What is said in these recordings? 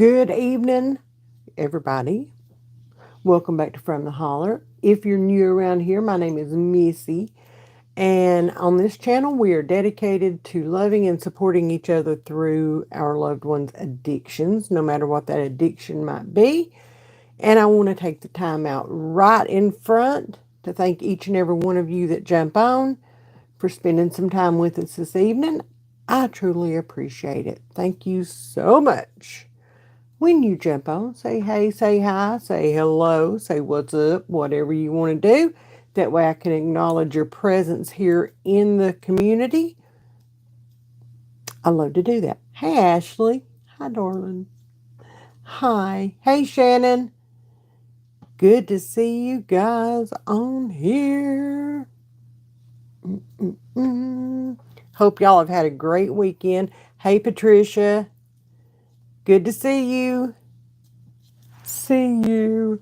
Good evening, everybody. Welcome back to From the Holler. If you're new around here, my name is Missy, and on this channel, we are dedicated to loving and supporting each other through our loved ones' addictions, no matter what that addiction might be. And I want to take the time out right in front to thank each and every one of you that jump on for spending some time with us this evening. I truly appreciate it. Thank you so much. When you jump on, say hey, say hi, say hello, say what's up, whatever you want to do. That way I can acknowledge your presence here in the community. I love to do that. Hey, Ashley. Hi, darling. Hi. Hey, Shannon. Good to see you guys on here. Hope y'all have had a great weekend. Hey, Patricia. Good to see you. See you.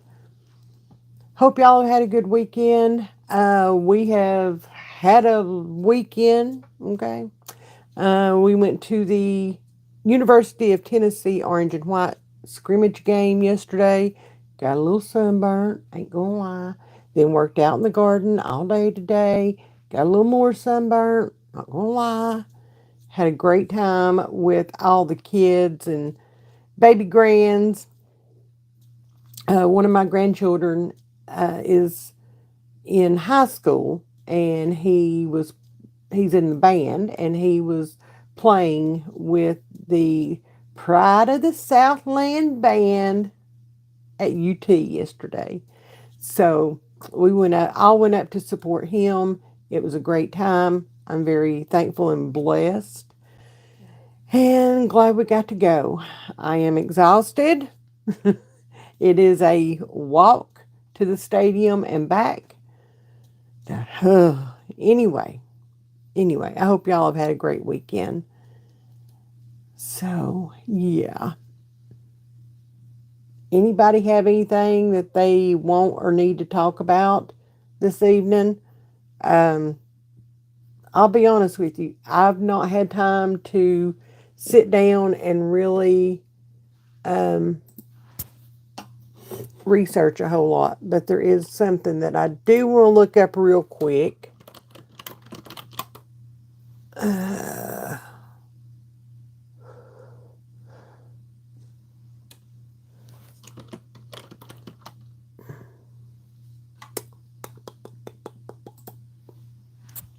Hope y'all have had a good weekend. We have had a weekend, okay? We went to the University of Tennessee Orange and White scrimmage game yesterday. Got a little sunburnt, ain't gonna lie. Then worked out in the garden all day today. Got a little more sunburnt, not gonna lie. Had a great time with all the kids and baby grands. One of my grandchildren is in high school, and he's in the band, and he was playing with the Pride of the Southland band at UT yesterday. So we all went up to support him. It was a great time. I'm very thankful and blessed, and glad we got to go. I am exhausted. It is a walk to the stadium and back. Anyway, I hope y'all have had a great weekend. So, yeah. Anybody have anything that they want or need to talk about this evening? Um, I'll be honest with you. I've not had time to sit down and really research a whole lot, but there is something that I do want to look up real quick.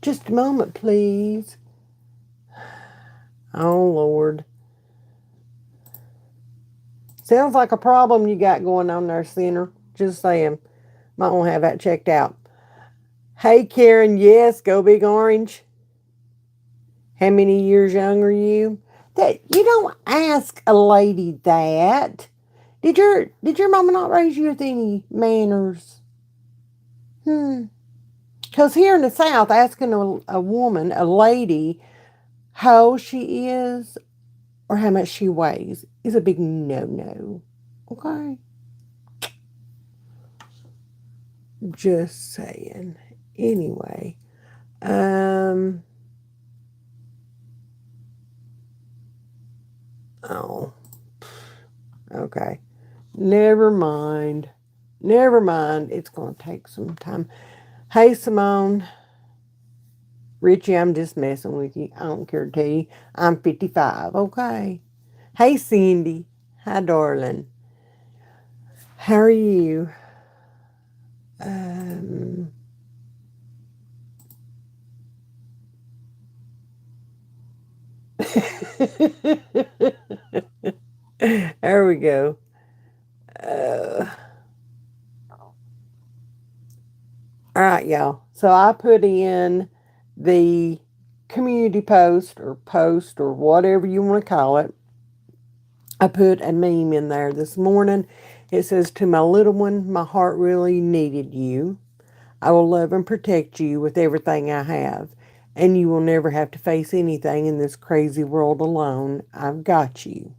Just a moment, please. Oh, Lord. Sounds like a problem you got going on there, Sinner. Just saying. Might want to have that checked out. Hey, Karen. Yes, go Big Orange. How many years younger are you? That you don't ask a lady that. Did your mama not raise you with any manners? Because here in the South, asking a woman, a lady, how old she is or how much she weighs is a big no-no. Okay? Just saying. Anyway. Oh. Okay. Never mind. Never mind. It's going to take some time. Hey, Simone. Richie, I'm just messing with you. I don't care to tell you. I'm 55, okay? Hey, Cindy. Hi, darling. How are you? Um, there we go. Uh, all right, y'all. So I put in the community post or whatever you want to call it. I put a meme in there this morning. It says, "To my little one, my heart really needed you. I will love and protect you with everything I have. And you will never have to face anything in this crazy world alone. I've got you."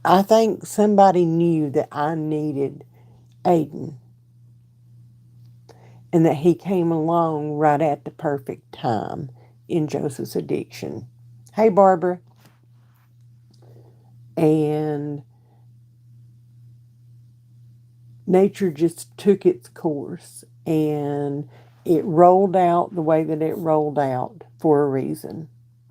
I think somebody knew that I needed Aiden and that he came along right at the perfect time. in Joseph's addiction. Hey, Barbara. And nature just took its course, and it rolled out the way that it rolled out for a reason.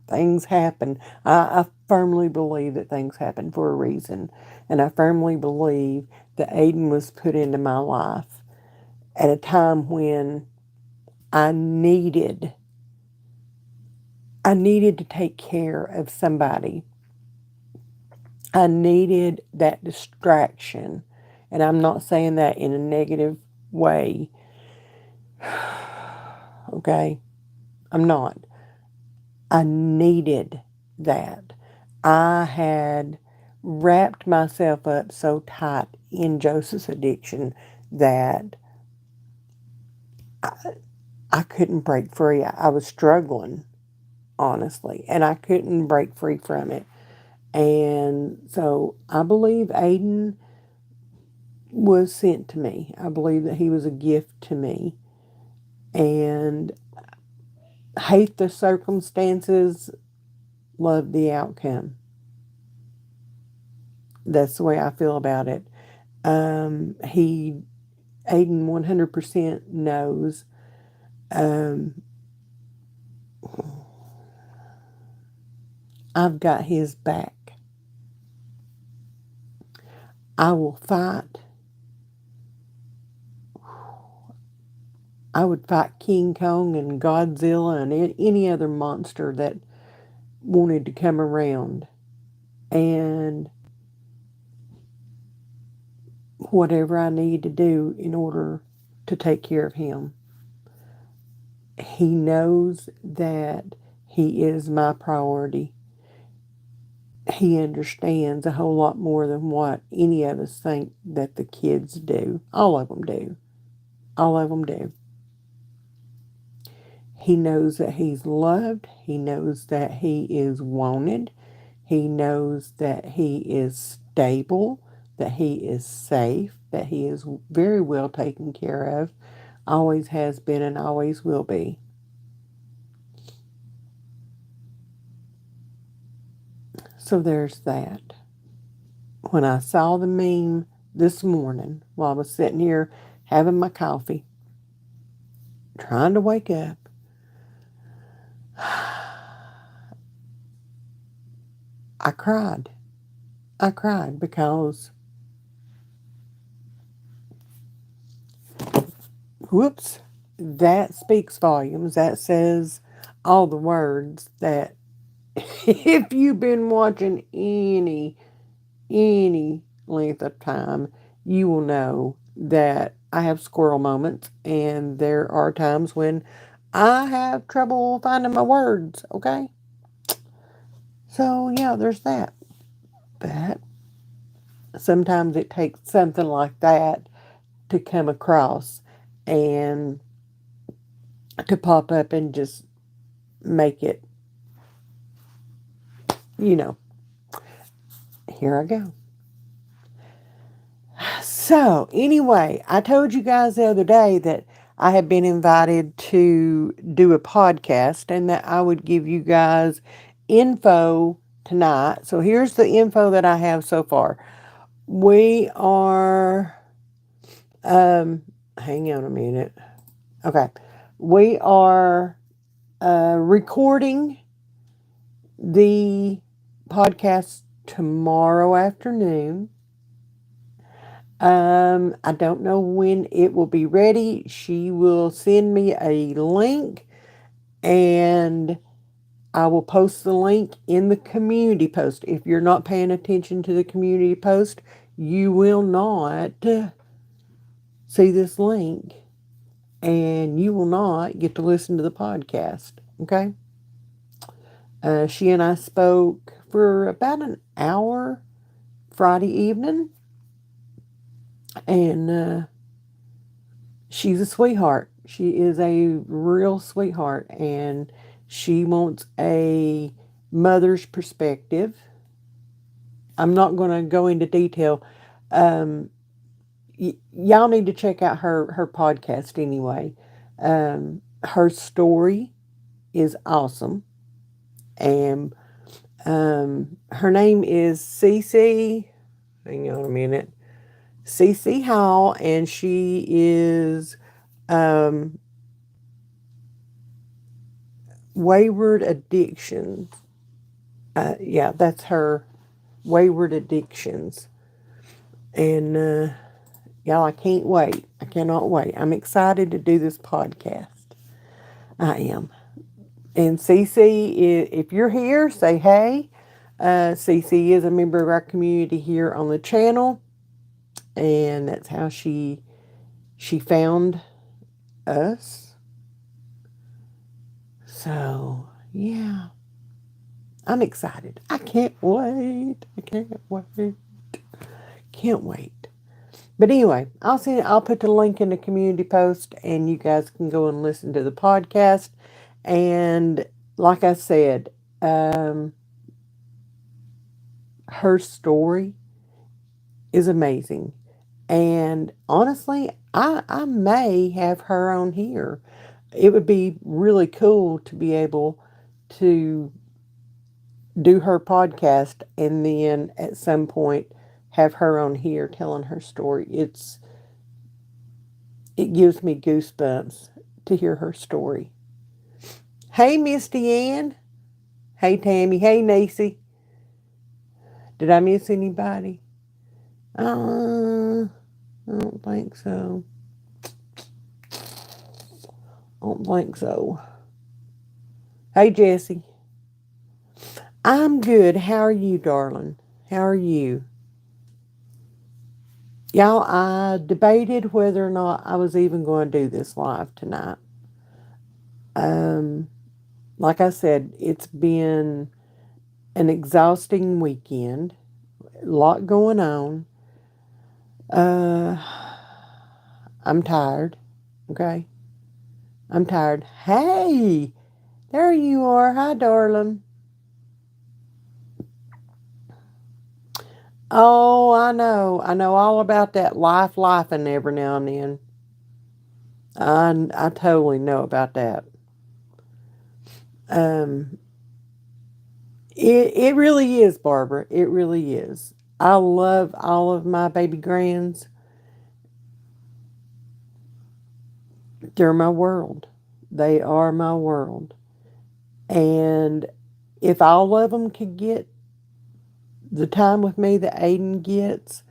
Things happen. I firmly believe that things happen for a reason. And I firmly believe that Aiden was put into my life at a time when I needed to take care of somebody. I needed that distraction. And I'm not saying that in a negative way. Okay? I'm not. I needed that. I had wrapped myself up so tight in Joseph's addiction that I couldn't break free. I was struggling, honestly, and I couldn't break free from it. And so I believe Aiden was sent to me. I believe that he was a gift to me. And hate the circumstances, love the outcome. That's the way I feel about it. Aiden 100% knows. I've got his back. I will fight. I would fight King Kong and Godzilla and any other monster that wanted to come around. And whatever I need to do in order to take care of him. He knows that he is my priority. He understands a whole lot more than what any of us think that the kids do. All of them do. All of them do. He knows that he's loved. He knows that he is wanted. He knows that he is stable, that he is safe, that he is very well taken care of, always has been and always will be. So there's that. When I saw the meme this morning while I was sitting here having my coffee, trying to wake up, I cried. I cried because, whoops, that speaks volumes. That says all the words that if you've been watching any length of time, you will know that I have squirrel moments, and there are times when I have trouble finding my words, okay? So, yeah, there's that. But sometimes it takes something like that to come across and to pop up and just make it, you know, here I go. So, anyway, I told you guys the other day that I had been invited to do a podcast and that I would give you guys info tonight. So, here's the info that I have so far. We are, hang on a minute. Okay. We are recording the podcast tomorrow afternoon. I don't know when it will be ready. She will send me a link, and I will post the link in the community post. If you're not paying attention to the community post, you will not see this link, and you will not get to listen to the podcast. Okay? She and I spoke for about an hour Friday evening. And she's a sweetheart. She is a real sweetheart. And she wants a mother's perspective. I'm not going to go into detail. Y'all need to check out her podcast anyway. Her story is awesome. And her name is Cece. Hang on a minute. Cece Hall, and she is um, Wayward Addictions. Yeah, that's her. Wayward Addictions. And y'all, I can't wait. I cannot wait. I'm excited to do this podcast. I am. And Cece, if you're here, say hey. Cece is a member of our community here on the channel, and that's how she found us. So yeah, I'm excited. I can't wait. I can't wait. Can't wait. But anyway, I'll put the link in the community post, and you guys can go and listen to the podcast. And like I said, her story is amazing. And honestly, I may have her on here. It would be really cool to be able to do her podcast and then at some point have her on here telling her story. It gives me goosebumps to hear her story. Hey, Misty Ann. Hey, Tammy. Hey, Nacy. Did I miss anybody? I don't think so. I don't think so. Hey, Jessie. I'm good. How are you, darling? How are you? Y'all, I debated whether or not I was even going to do this live tonight. Like I said, it's been an exhausting weekend. A lot going on. Uh, I'm tired. Okay? I'm tired. Hey! There you are. Hi, darling. Oh, I know. I know all about that laughing every now and then. I totally know about that. Um, it really is, Barbara. It really is. I love all of my baby grands. They're my world. They are my world. And if all of them could get the time with me that Aiden gets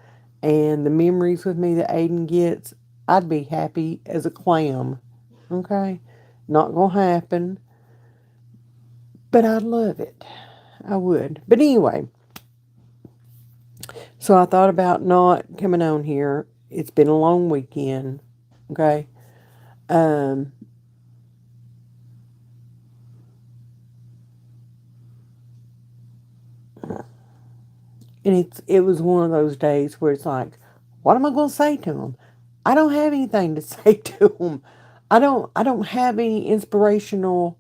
and the memories with me that Aiden gets, I'd be happy as a clam. Okay? Not gonna happen, but I'd love it. I would. But anyway, so I thought about not coming on here. It's been a long weekend. Okay? Um, and it was one of those days where it's like, what am I going to say to him? I don't have anything to say to him. I don't have any inspirational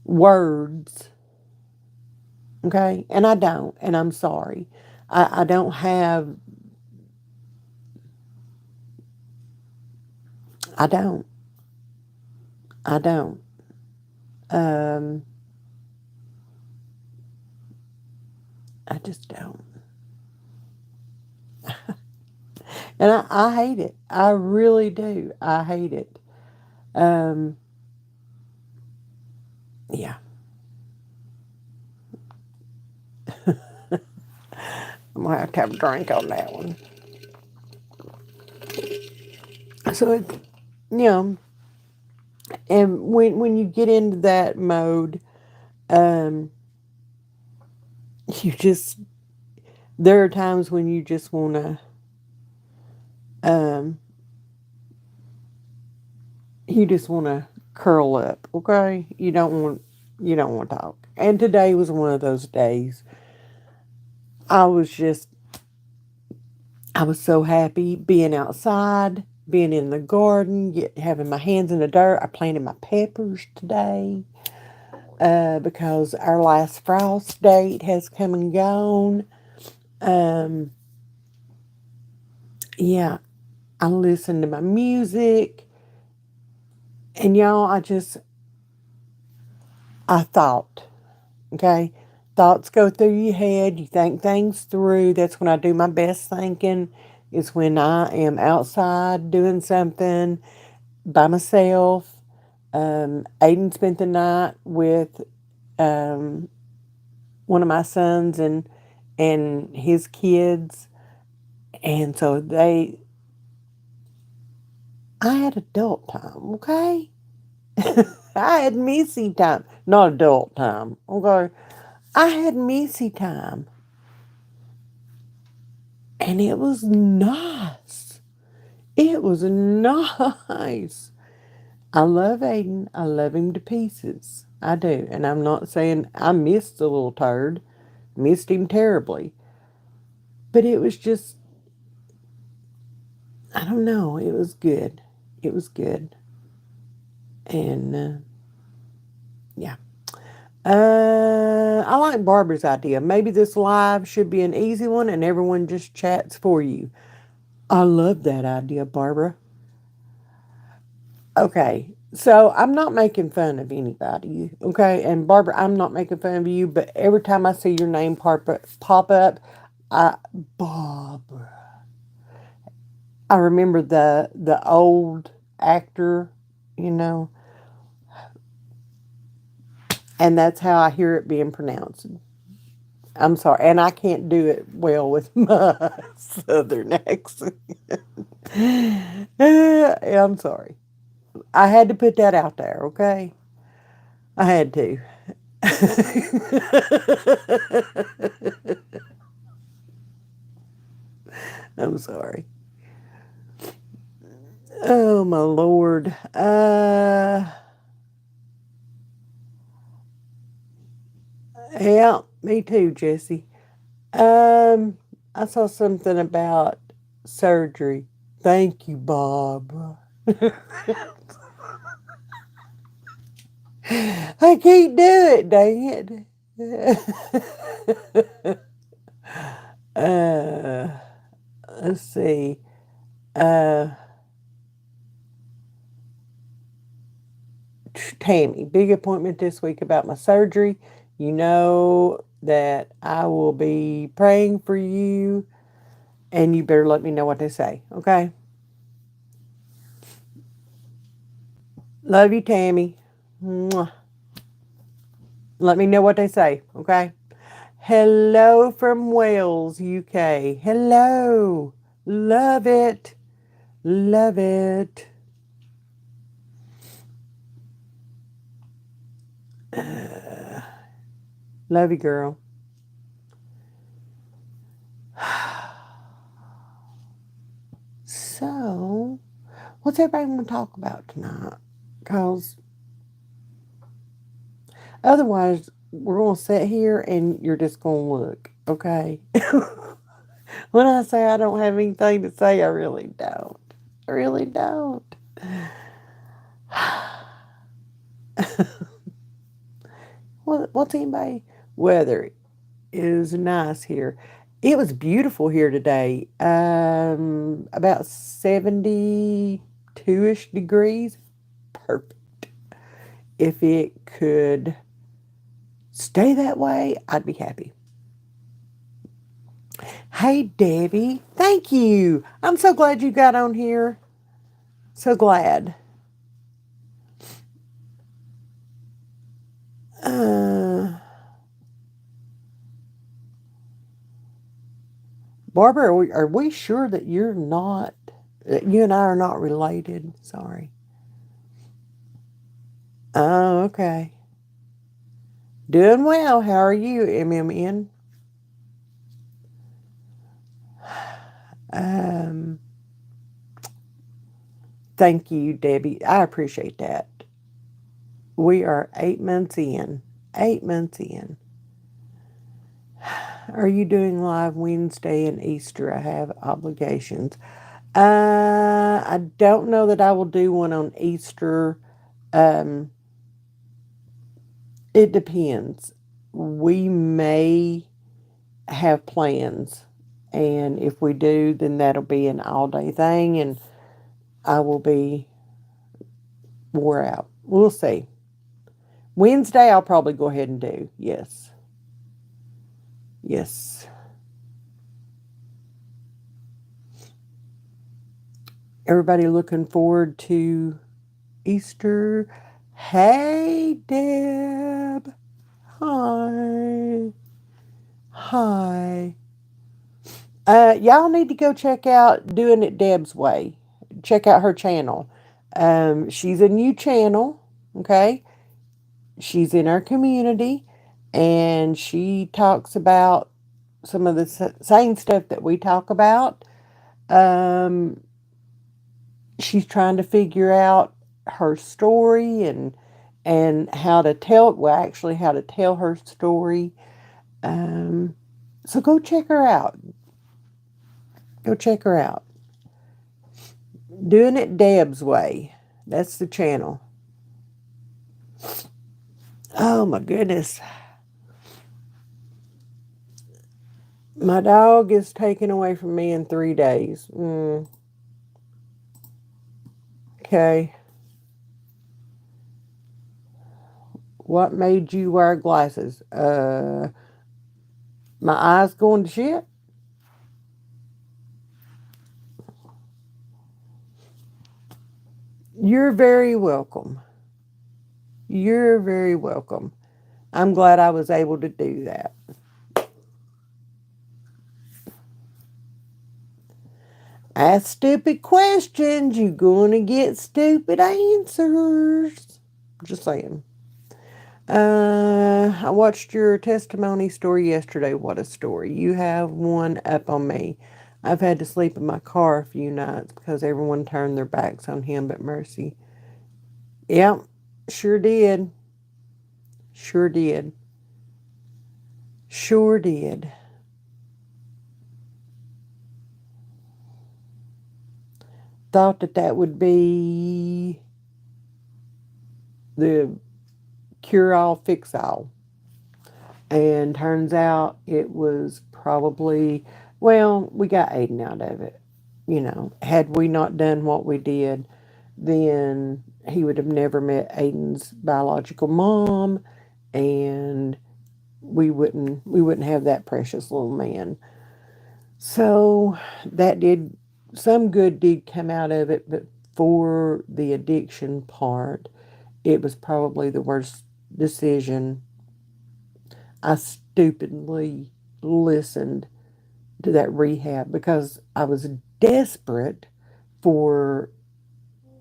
words. Okay? And I don't, and I'm sorry. I don't have I don't. I don't. Um I just don't. And I hate it. I really do. I hate it. Um yeah. I'm gonna have to have a drink on that one. So it, you know, and when you get into that mode, um, you just there are times when you just wanna um you just wanna curl up, okay? You don't want to talk. And today was one of those days. I was just I was so happy being outside, being in the garden, having my hands in the dirt. I planted my peppers today because our last frost date has come and gone. Um, yeah, I listened to my music, and y'all, I thought. Okay? Thoughts go through your head. You think things through. That's when I do my best thinking, is when I am outside doing something by myself. Aiden spent the night with um, one of my sons and his kids, and so I had adult time. Okay, I had missy time, not adult time. Okay, I had missy time, and it was nice. It was nice. I love Aiden. I love him to pieces. I do. And I'm not saying I missed the little turd, missed him terribly. But it was just, I don't know, it was good. It was good. And yeah. I like Barbara's idea. Maybe this live should be an easy one and everyone just chats for you. I love that idea, Barbara. Okay, so I'm not making fun of anybody, okay? And Barbara, I'm not making fun of you, but every time I see your name pop up, I, Barbara. I remember the old actor, you know, and that's how I hear it being pronounced. I'm sorry, and I can't do it well with my southern accent. I'm sorry. I had to put that out there, okay? I had to. I'm sorry. Oh my lord. Yeah, me too, Jesse. Um, I saw something about surgery. Thank you, Bob. I can't do it, dang it. uh, let's see. Uh, Tammy, big appointment this week about my surgery. You know that I will be praying for you, and you better let me know what they say, okay? Love you, Tammy. Mwah. Let me know what they say, okay? Hello from Wales, UK. Hello. Love it. Love it. Love you, girl. So, what's everybody want to talk about tonight? Because otherwise, we're going to sit here and you're just going to look, okay? When I say I don't have anything to say, I really don't. I really don't. What's anybody? Weather is nice here. It was beautiful here today. About 72-ish degrees. Perfect. If it could stay that way, I'd be happy. Hey, Debbie. Thank you. I'm so glad you got on here. So glad. Uh, Barbara, are we sure that that you and I are not related? Sorry. Oh, okay. Doing well. How are you, MMN? Um, Thank you, Debbie. I appreciate that. We are 8 months in. 8 months in. Are you doing live Wednesday and Easter? I have obligations. I don't know that I will do one on Easter. Um, it depends. We may have plans, and if we do, then that'll be an all day thing, and I will be wore out. We'll see. Wednesday, I'll probably go ahead and do. Yes. Yes. Everybody looking forward to Easter. Hey, Deb. Hi. Hi. Y'all need to go check out Doing It Deb's Way. Check out her channel. She's a new channel, okay? She's in our community, and she talks about some of the same stuff that we talk about. Um, she's trying to figure out her story and how to tell, well, actually how to tell her story. Um, so go check her out. Go check her out. Doing It Deb's Way. That's the channel. Oh my goodness. My dog is taken away from me in 3 days. Okay. What made you wear glasses? My eyes going to shit? You're very welcome. You're very welcome. I'm glad I was able to do that. Ask stupid questions, you're going to get stupid answers. Just saying. I watched your testimony story yesterday. What a story. You have one up on me. I've had to sleep in my car a few nights because everyone turned their backs on him but Mercy. Yep, sure did. Sure did. Sure did. Thought that that would be the cure all, fix all. And turns out it was probably, well, we got Aiden out of it. You know, had we not done what we did, then he would have never met Aiden's biological mom, and we wouldn't have that precious little man. So that did, some good did come out of it, but for the addiction part, it was probably the worst decision. I stupidly listened to that rehab because I was desperate for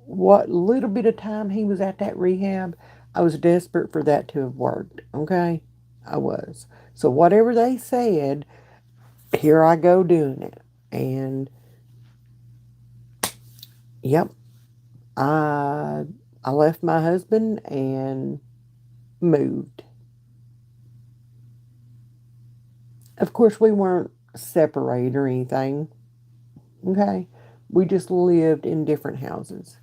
what little bit of time he was at that rehab. I was desperate for that to have worked. Okay? I was. So whatever they said, here I go doing it. And yep, I I left my husband and moved. Of course, we weren't separated or anything. Okay? We just lived in different houses.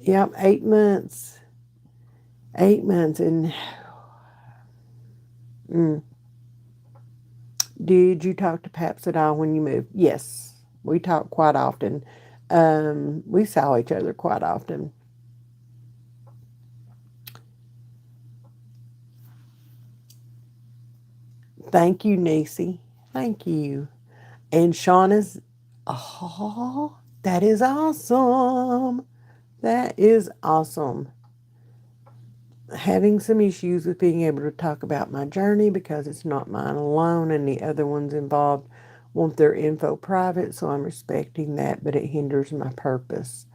Yep, 8 months. 8 months. And did you talk to Paps at all when you moved? Yes, we talked quite often. We saw each other quite often. Thank you, Nisi. Thank you. And Shauna's, oh, that is awesome. That is awesome. Having some issues with being able to talk about my journey because it's not mine alone and the other ones involved want their info private, so I'm respecting that, but it hinders my purpose.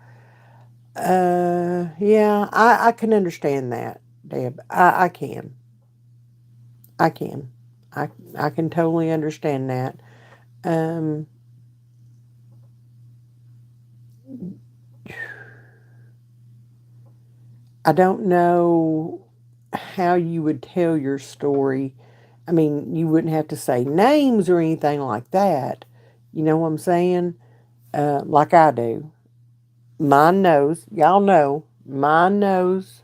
Yeah, I can understand that, Deb. I can. I can. I can totally understand that. Um, I don't know how you would tell your story. I mean, you wouldn't have to say names or anything like that. You know what I'm saying? Like I do. Mine knows. Y'all know. Mine knows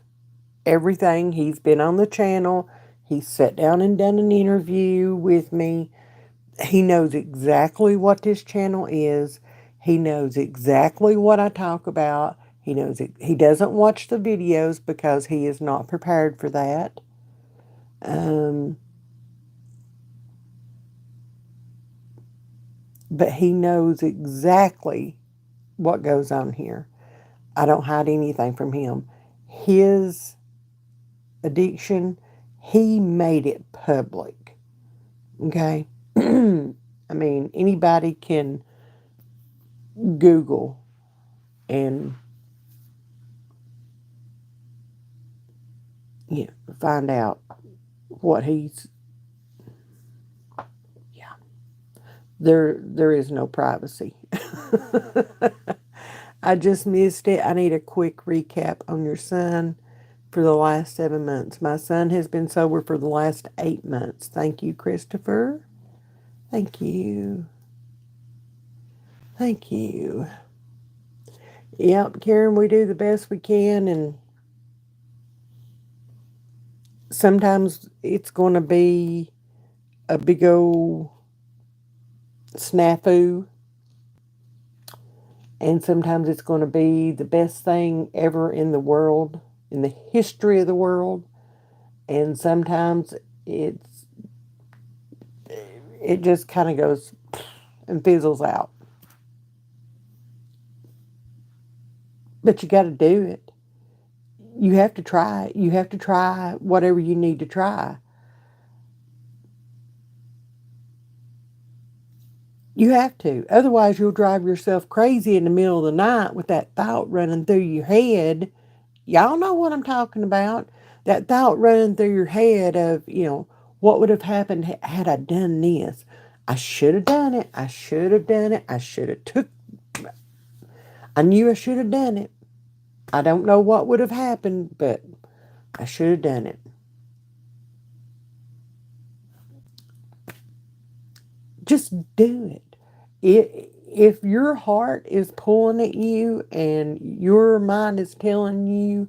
everything. He's been on the channel. He's sat down and done an interview with me. He knows exactly what this channel is. He knows exactly what I talk about. He knows it. He doesn't watch the videos because he is not prepared for that. But he knows exactly what goes on here. I don't hide anything from him. His addiction, he made it public. Okay? I mean, anybody can Google and find out what he's. Yeah, there is no privacy. I just missed it. I need a quick recap on your son for the last 7 months. My son has been sober for the last 8 months. Thank you, Christopher. Thank you. Thank you. Yep, Karen, we do the best we can, and sometimes it's going to be a big old snafu, and sometimes it's going to be the best thing ever in the world, in the history of the world, and sometimes it just kind of goes and fizzles out. But you got to do it. You have to try it. You have to try whatever you need to try. You have to. Otherwise, you'll drive yourself crazy in the middle of the night with that thought running through your head. Y'all know what I'm talking about. That thought running through your head of, what would have happened had I done this? I should have done it. I should have done it. I knew I should have done it. I don't know what would have happened, but I should have done it. Just do it. If your heart is pulling at you and your mind is telling you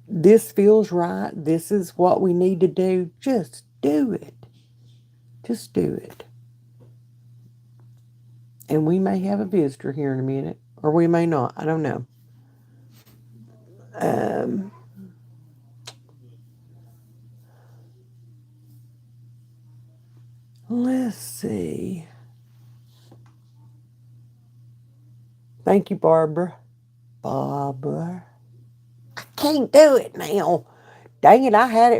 this feels right, this is what we need to do, just do it. Just do it. And we may have a visitor here in a minute, or we may not. I don't know. Let's see. Thank you, Barbara. Barbara. I can't do it now. Dang it, I had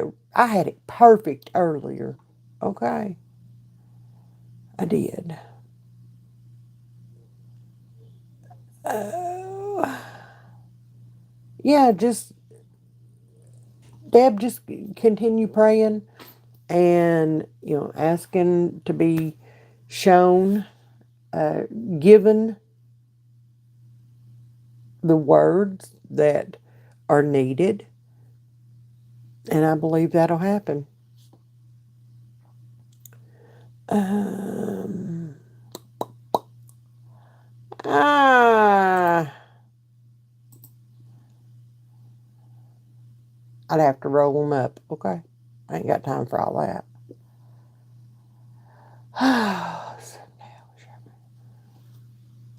it perfect earlier. Okay. I did. Yeah, Deb, just continue praying and, asking to be shown, given the words that are needed. And I believe that'll happen. Ah, I'd have to roll them up. Okay. I ain't got time for all that.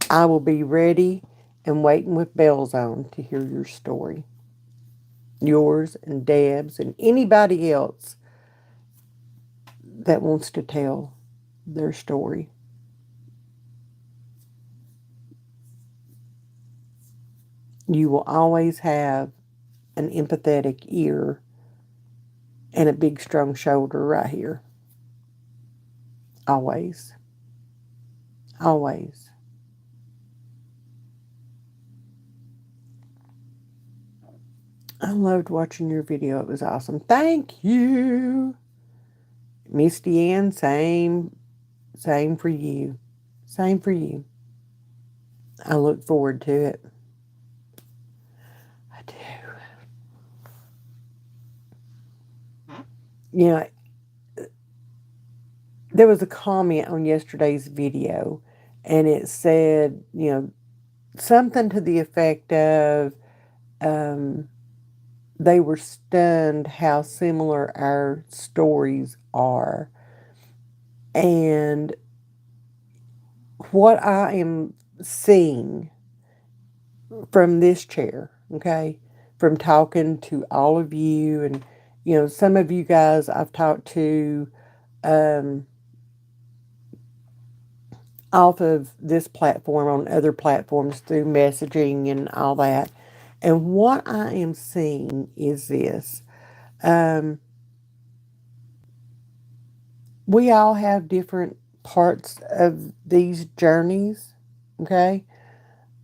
I will be ready and waiting with bells on to hear your story. Yours and Deb's and anybody else that wants to tell their story. You will always have an empathetic ear and a big, strong shoulder right here. Always. Always. I loved watching your video. It was awesome. Thank you. Misty Ann, same for you. Same for you. I look forward to it. I do. There was a comment on yesterday's video, and it said, something to the effect of, they were stunned how similar our stories are. And what I am seeing from this chair, okay? From talking to all of you, and some of you guys I've talked to um, off of this platform on other platforms through messaging and all that. And what I am seeing is this. Um, we all have different parts of these journeys, okay?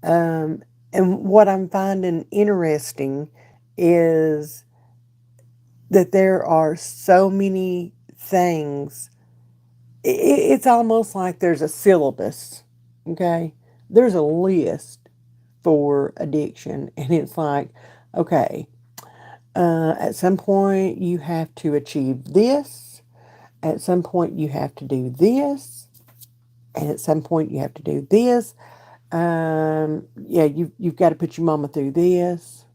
Um, and what I'm finding interesting is that there are so many things. It's almost like there's a syllabus, okay? There's a list for addiction, and it's like, okay, at some point you have to achieve this, at some point you have to do this, and at some point you have to do this. Yeah, you've got to put your mama through this.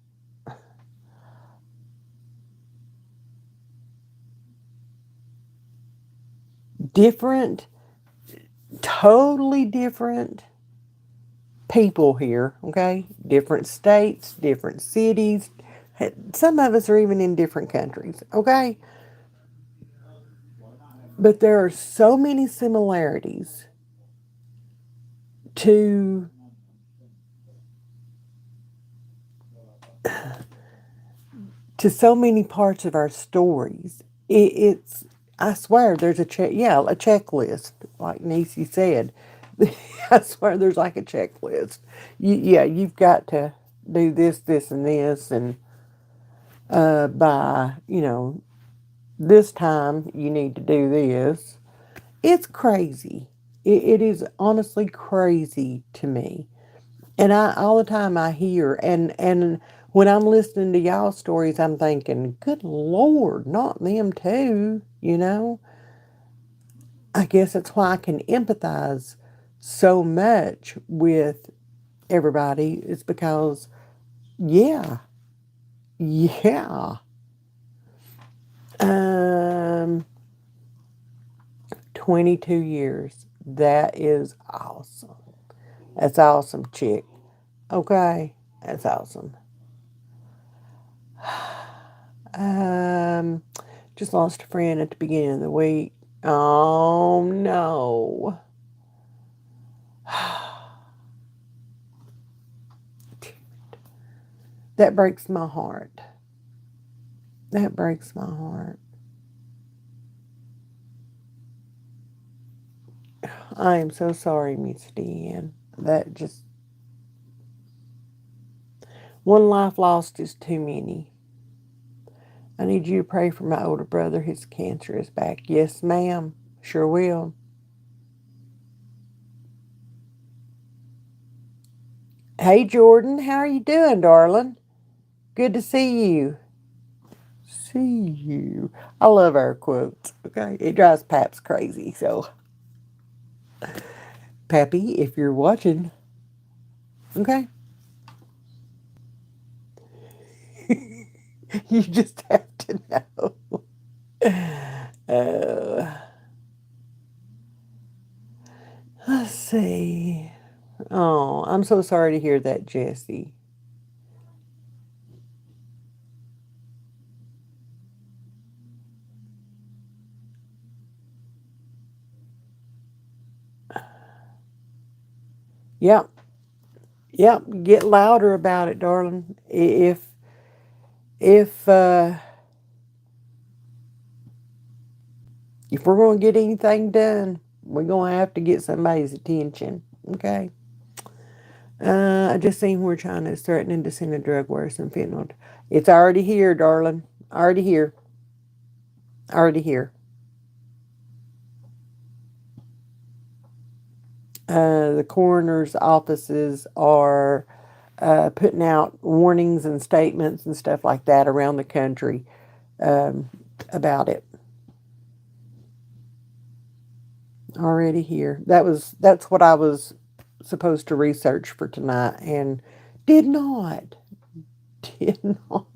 Different, totally different people here, okay? Different states, different cities. Some of us are even in different countries, okay? But there are so many similarities to so many parts of our stories. It's, I swear, there's a a checklist, like Nisi said. I swear, there's like a checklist. Yeah, you've got to do this, this, and this, and by this time you need to do this. It's crazy. It is honestly crazy to me. And I all the time I hear, and when I'm listening to y'all stories, I'm thinking, good Lord, not them too, I guess that's why I can empathize so much with everybody. It's because, yeah, yeah. Um, 22 years. That is awesome. That's awesome, chick. Okay, that's awesome. Um, just lost a friend at the beginning of the week. Oh no. That breaks my heart. That breaks my heart. I am so sorry, Miss Deanne. That just, one life lost is too many. I need you to pray for my older brother. His cancer is back. Yes, ma'am. Sure will. Hey, Jordan. How are you doing, darling? Good to see you. See you. I love our quotes. Okay. It drives Paps crazy. So, Pappy, if you're watching, okay, you just have to know. Uh, let's see. Oh, I'm so sorry to hear that, Jesse. Yep. Yep. Get louder about it, darling. If if we're going to get anything done, we're going to have to get somebody's attention. Okay. I just seen where China is threatening to send a drug worse than fentanyl. It's already here, darling. Already here. Already here. The coroner's offices are putting out warnings and statements and stuff like that around the country about it. Already here. That's what I was supposed to research for tonight and did not. Did not.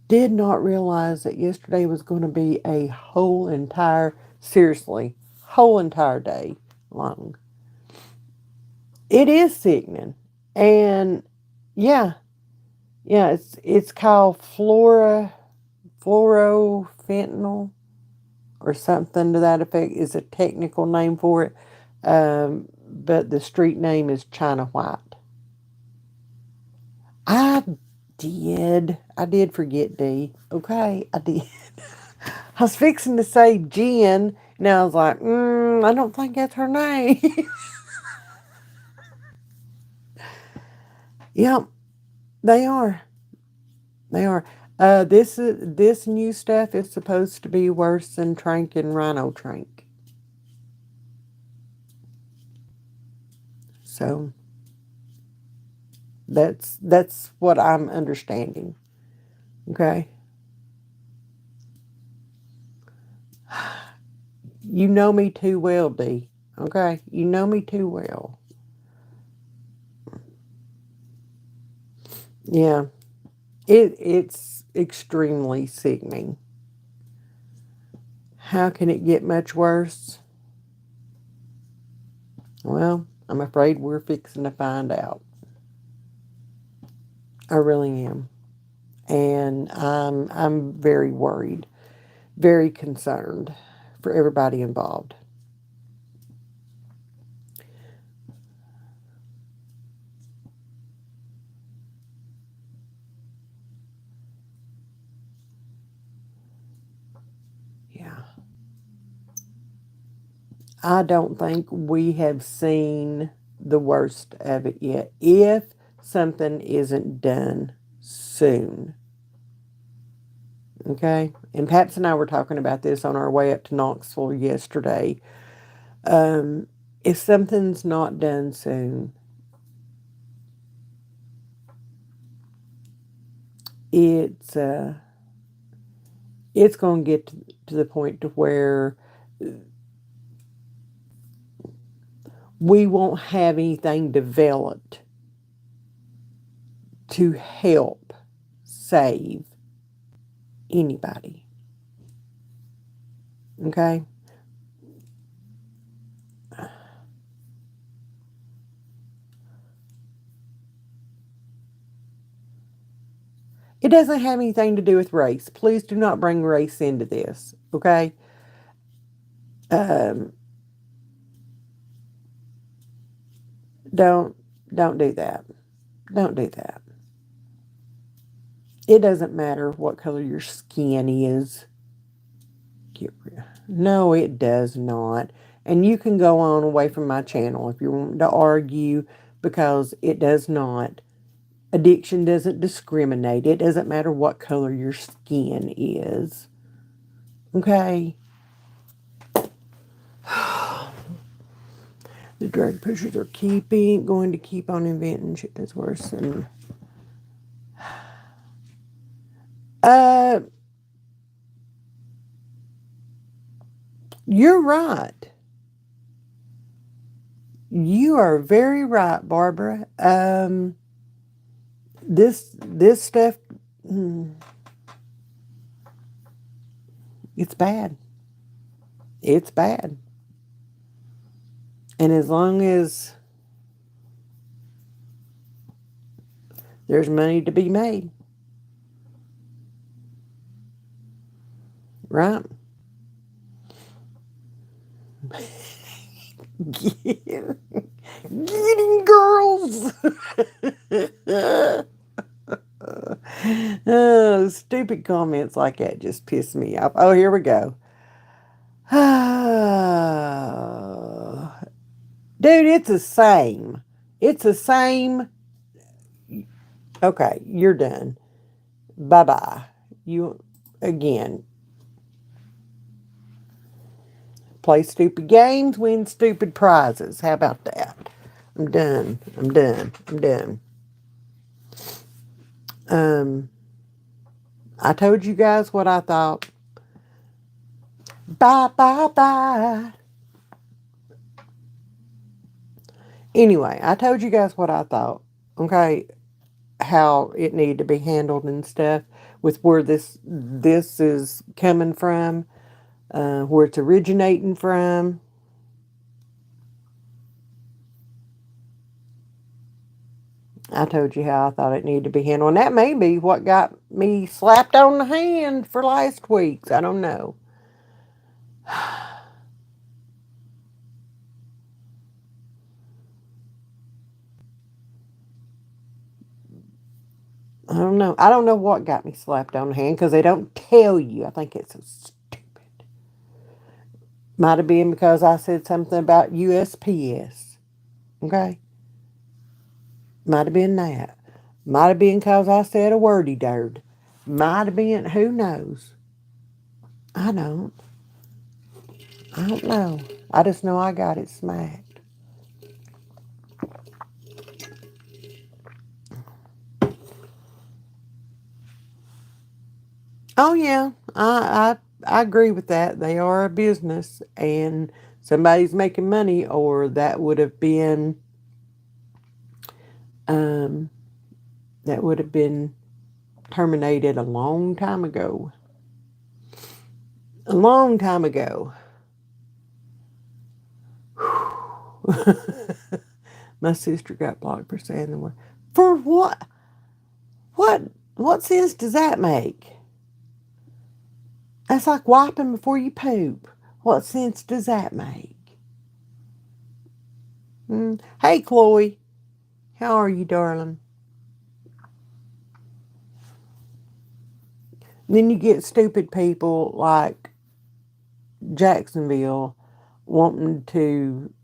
Did not realize that yesterday was going to be a whole entire, seriously, whole entire day long. It is sickening. And yeah, yeah, it's called fluorofentanyl or something to that effect is a technical name for it. But the street name is China White. I I did forget D. Okay, I did. I was fixing to say Jen, and I was like, I don't think that's her name. Yep, they are. They are. This new stuff is supposed to be worse than Trank and Rhino Trank. So that's what I'm understanding. Okay. You know me too well, D. Okay? You know me too well. Yeah. It's extremely sickening. How can it get much worse? Well, I'm afraid we're fixing to find out. I really am. And I'm very worried, very concerned for everybody involved. Yeah. I don't think we have seen the worst of it yet. If something isn't done soon. Okay? And Paps and I were talking about this on our way up to Knoxville yesterday. If something's not done soon, it's it's going to get to the point to where we won't have anything developed to help save anybody. Okay? It doesn't have anything to do with race. Please do not bring race into this. Okay? Um, don't don't do that. Don't do that. It doesn't matter what color your skin is. No, it does not. And you can go on away from my channel if you want to argue because it does not. Addiction doesn't discriminate. It doesn't matter what color your skin is. Okay? The drug pushers are going to keep on inventing shit that's worse than. Uh, you're right. You are very right, Barbara. This stuff, it's bad. It's bad. And as long as there's money to be made, right? Getting girls. Oh, stupid comments like that just piss me off. Oh, here we go. Dude, it's the same. It's the same. Okay, you're done. Bye bye. You, again, play stupid games, win stupid prizes. How about that? I'm done. I'm done. I'm done. Um, I told you guys what I thought. Bye, bye, bye. Anyway, I told you guys what I thought. Okay, how it needed to be handled and stuff with where this is coming from, where it's originating from. I told you how I thought it needed to be handled. And that may be what got me slapped on the hand for last week's. I don't know. I don't know. I don't know what got me slapped on the hand because they don't tell you. I think it's so stupid. Might have been because I said something about USPS. Okay? Might have been that. Might have been because I said a wordy dirt. Might have been, who knows? I don't. I don't know. I just know I got it smacked. Oh yeah, I agree with that. They are a business, and somebody's making money, or that would have been um, that would have been terminated a long time ago. A long time ago. My sister got blocked for saying the word. For what? What? What sense does that make? That's like wiping before you poop. What sense does that make? Hey, Chloe. How are you, darling? Then you get stupid people like Jacksonville wanting to,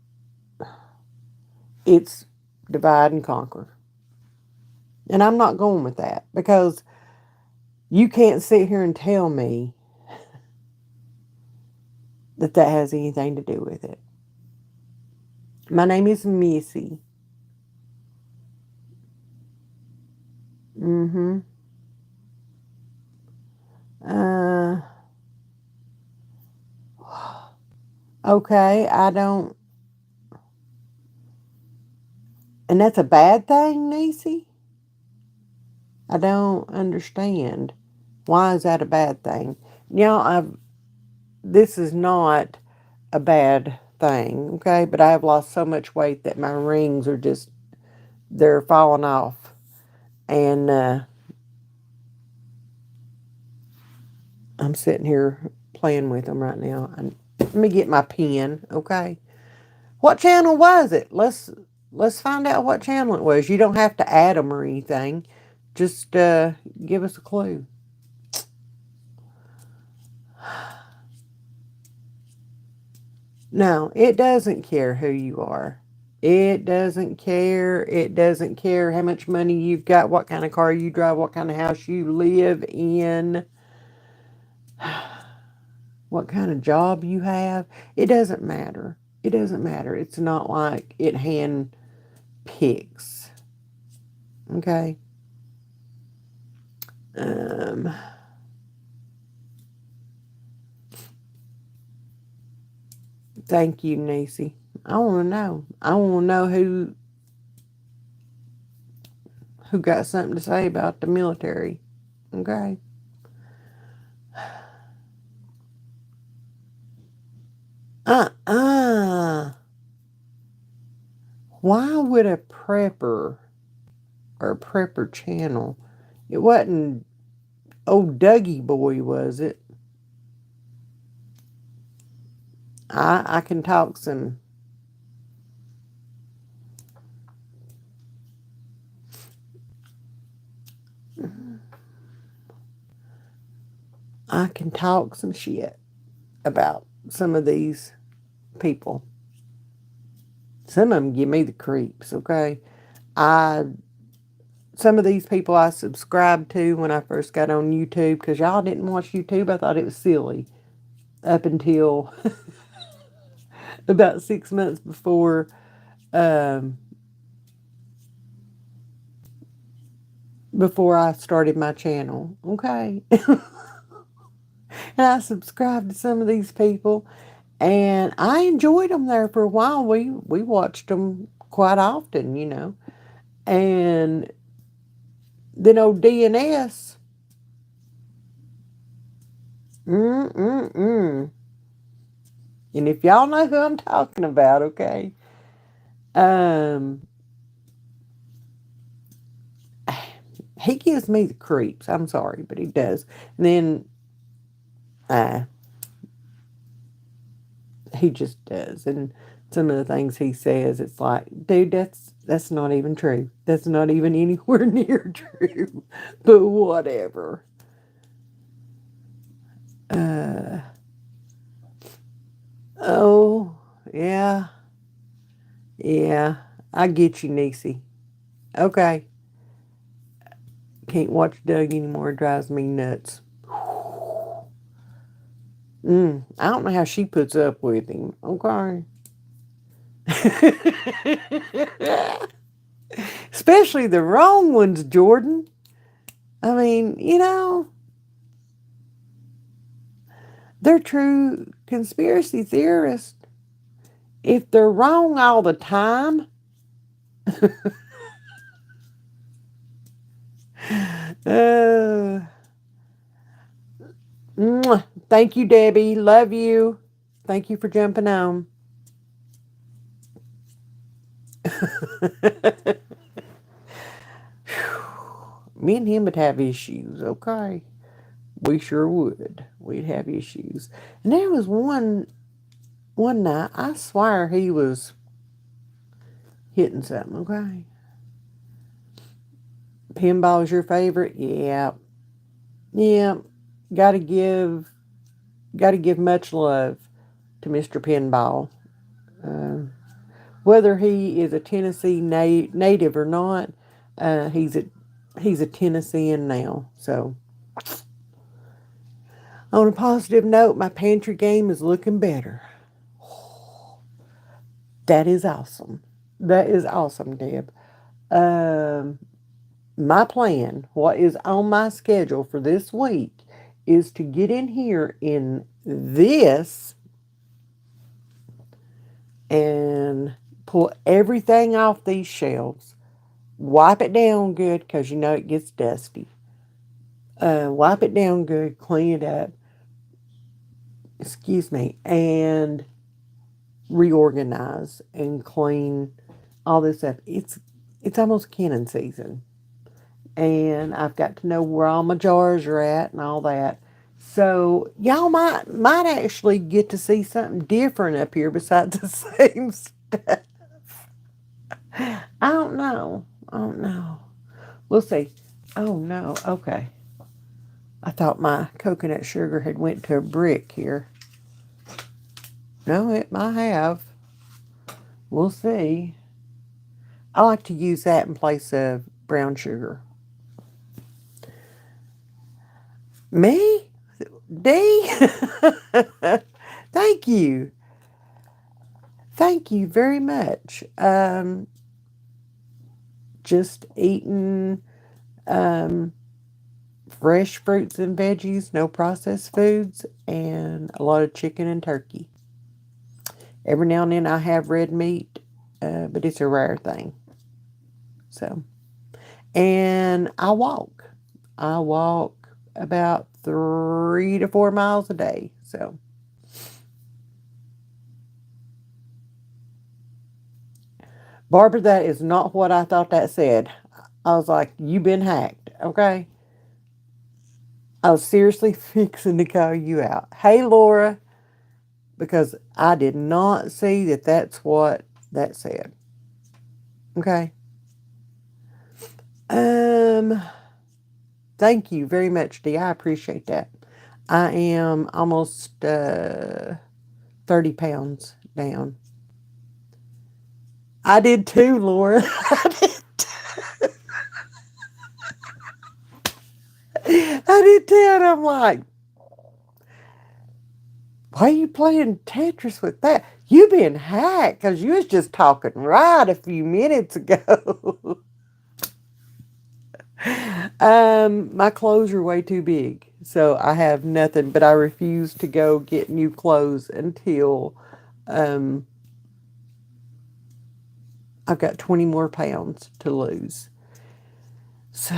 it's divide and conquer. And I'm not going with that because you can't sit here and tell me that that has anything to do with it. My name is Missy. Mm-hmm. Uh, okay, I don't, and that's a bad thing, Niecy? I don't understand. Why is that a bad thing? I've, this is not a bad thing, okay? But I have lost so much weight that my rings are just, they're falling off. And I'm sitting here playing with them right now. Let me get my pen, okay? What channel was it? Let's find out what channel it was. You don't have to add them or anything. Just give us a clue. No, it doesn't care who you are. It doesn't care. It doesn't care how much money you've got, what kind of car you drive, what kind of house you live in, what kind of job you have. It doesn't matter. It doesn't matter. It's not like it hand picks. Okay. Um, Thank you, Nacy. I want to know. I want to know who got something to say about the military. Okay. Uh-uh. Why would a prepper or prepper channel? It wasn't old Dougie boy, was it? I can talk some. I can talk some shit about some of these people. Some of them give me the creeps. Okay, I some of these people I subscribed to when I first got on YouTube because y'all didn't watch YouTube. I thought it was silly up until about 6 months um, before I started my channel. Okay, and I subscribed to some of these people, and I enjoyed them there for a while. We watched them quite often. And then old DNS. Mm-mm-mm. And if y'all know who I'm talking about, okay, um, He gives me the creeps. I'm sorry, but he does. And then uh, he just does. And some of the things he says, it's like, dude, that's not even true. That's not even anywhere near true. But whatever. Uh, oh, yeah, yeah. I get you, Niecy. Okay. Can't watch Doug anymore. It drives me nuts. I don't know how she puts up with him. Okay. Especially the wrong ones, Jordan. I mean, they're true conspiracy theorists. If they're wrong all the time, uh, thank you, Debbie. Love you. Thank you for jumping on. Me and him would have issues, okay? We sure would. We'd have issues. And there was one night, I swear he was hitting something, okay? Pinball's your favorite? Yeah. Yeah. Gotta give gotta give much love to Mr. Pinball. Uh, whether he is a Tennessee native or not, he's a Tennessean now. So, on a positive note, my pantry game is looking better. That is awesome. That is awesome, Deb. Um, my plan, what is on my schedule for this week, is to get in here in this and pull everything off these shelves. Wipe it down good because you know it gets dusty. Wipe it down good, clean it up, excuse me, and reorganize and clean all this up. It's almost canning season, and I've got to know where all my jars are at and all that. So y'all might actually get to see something different up here besides the same stuff. I don't know. I don't know. We'll see. Oh no. Okay. I thought my coconut sugar had went to a brick here. No, it might have. We'll see. I like to use that in place of brown sugar. Me? D? Thank you. Thank you very much. Just eating fresh fruits and veggies, no processed foods, and a lot of chicken and turkey. Every now and then I have red meat, but it's a rare thing. So, and I walk. I walk about 3 to 4 miles a day. So, Barbara, that is not what I thought that said. I was like, you been hacked, okay? I was seriously fixing to call you out. Hey, Laura, because I did not see that that's what that said. Okay. Um, Thank you very much, Dee. I appreciate that. I am almost 30 pounds down. I did too, Laura. I did too. And I'm like, why are you playing Tetris with that? You been hacked because you was just talking right a few minutes ago. My clothes are way too big, so I have nothing. But I refuse to go get new clothes until um, I've got 20 more pounds to lose. So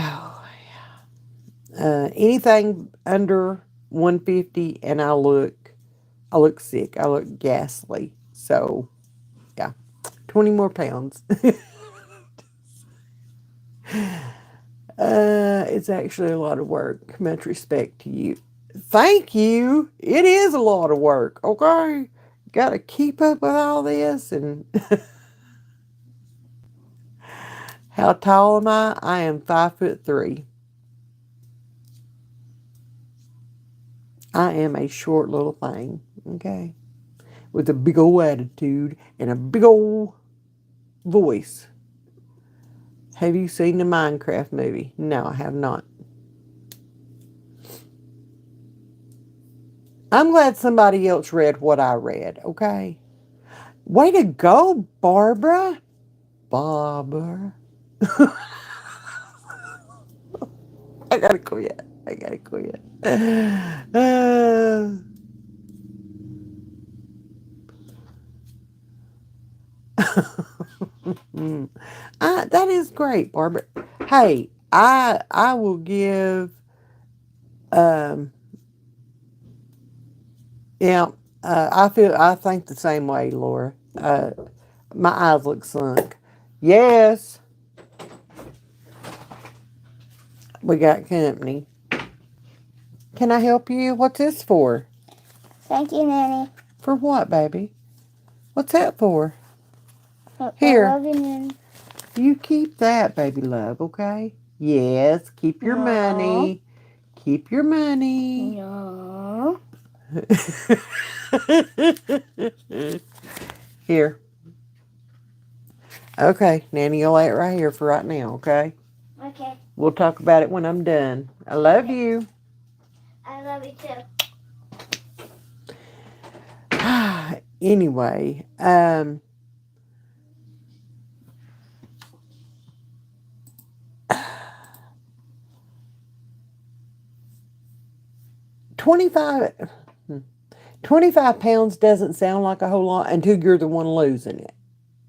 anything under 150, and I look sick. I look ghastly. So yeah, 20 more pounds. It's actually a lot of work. Much respect to you. Thank you. It is a lot of work, okay? Got to keep up with all this. And how tall am I? I am 5'3". I am a short little thing, okay? With a big old attitude and a big old voice. Have you seen the Minecraft movie? No, I have not. I'm glad somebody else read what I read, okay? Way to go, Barbara. Barbara. I gotta quit. I gotta quit. That is great, Barbara. Hey, I will give um yeah, I think the same way, Laura. My eyes look sunk. Yes, we got company. Can I help you? What's this for? Thank you, Nanny. For what, baby? What's that for? I Here. love you, Nanny. You keep that, baby love, okay? Yes, keep your No. money. Keep your money. No. Here. Okay, Nanny, you'll lay it right here for right now, okay? Okay. We'll talk about it when I'm done. I love you. I love you too. Anyway, 25, 25 pounds doesn't sound like a whole lot until you're the one losing it,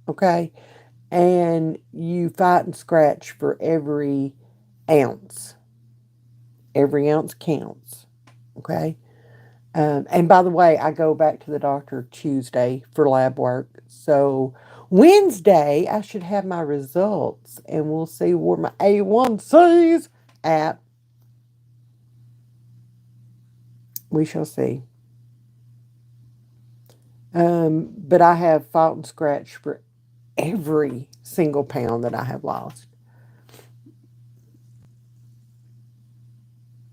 okay? And you fight and scratch for every ounce. Every ounce counts, okay? And by the way, I go back to the doctor Tuesday for lab work. So Wednesday, I should have my results and we'll see where my A1C's at. We shall see. But I have fought and scratched for every single pound that I have lost.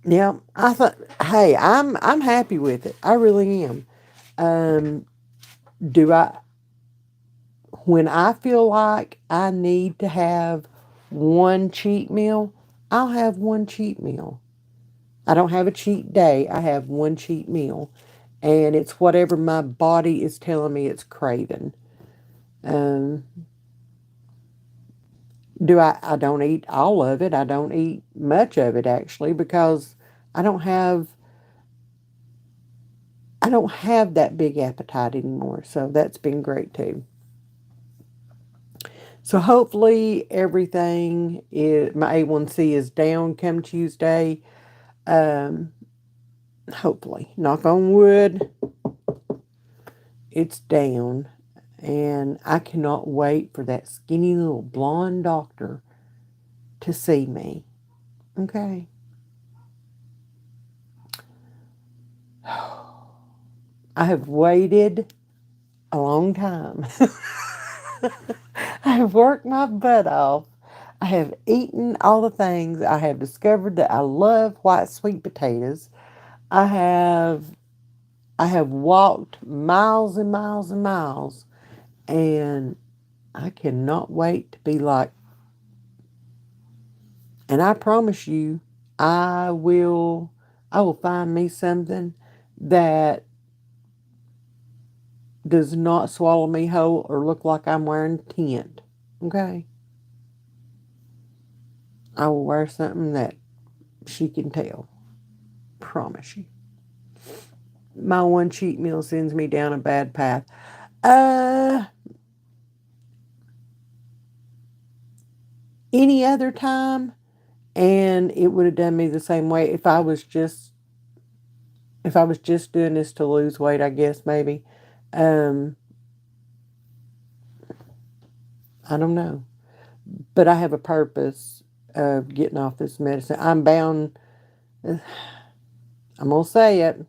Yeah, I thought, hey, I'm happy with it. I really am. Do I when I feel like I need to have one cheat meal, I'll have one cheat meal. I don't have a cheat day. I have one cheat meal. And it's whatever my body is telling me it's craving. Um, I don't eat all of it. I don't eat much of it actually because I don't have I don't have that big appetite anymore. So that's been great too. So hopefully everything is my A1C is down come Tuesday. Um, hopefully, knock on wood, it's down, and I cannot wait for that skinny little blonde doctor to see me. Okay. I have waited a long time. I have worked my butt off. I have eaten all the things. I have discovered that I love white sweet potatoes. I have I have walked miles and miles and miles, and I cannot wait to be like. And I promise you, I will. I will find me something that does not swallow me whole or look like I'm wearing tent. Okay, I will wear something that she can tell. Promise you. My one cheat meal sends me down a bad path. Uh, any other time, and it would have done me the same way if I was just doing this to lose weight, I guess maybe. Um, I don't know, but I have a purpose of getting off this medicine. I'm bound, I'm going to say it,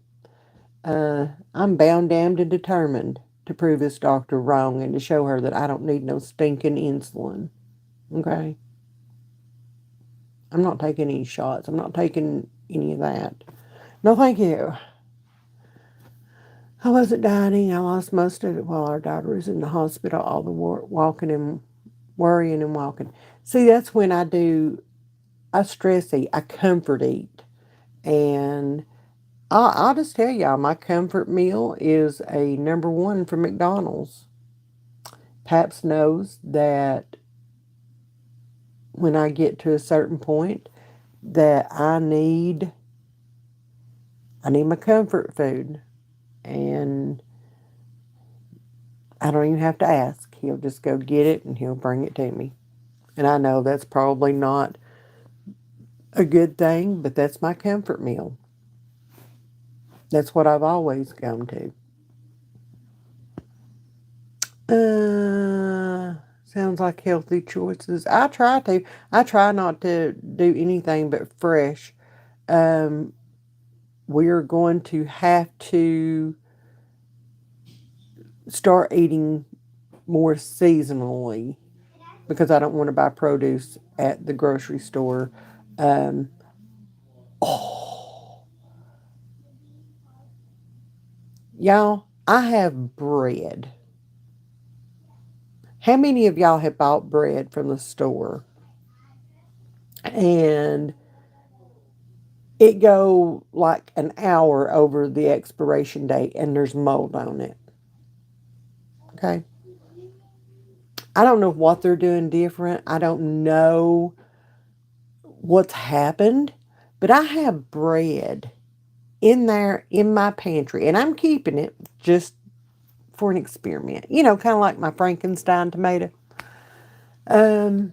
I'm bound, damned, and determined to prove this doctor wrong and to show her that I don't need no stinking insulin. Okay? I'm not taking any shots. I'm not taking any of that. No, thank you. I wasn't dieting. I lost most of it while our daughter was in the hospital, all the walking and worrying and walking. See, that's when I stress eat, I comfort eat. And I'll just tell y'all, my comfort meal is a number one from McDonald's. Paps knows that when I get to a certain point that I need my comfort food. And I don't even have to ask. He'll just go get it and he'll bring it to me. And I know that's probably not a good thing, but that's my comfort meal. That's what I've always gone to. Sounds like healthy choices. I try to. I try not to do anything but fresh. Um, we're going to have to start eating more seasonally because I don't want to buy produce at the grocery store. Um, oh, y'all, I have bread. How many of y'all have bought bread from the store and it go like an hour over the expiration date and there's mold on it? Okay. I don't know what they're doing different. I don't know what's happened, but I have bread in there in my pantry and I'm keeping it just for an experiment. You know, kind of like my Frankenstein tomato. Um,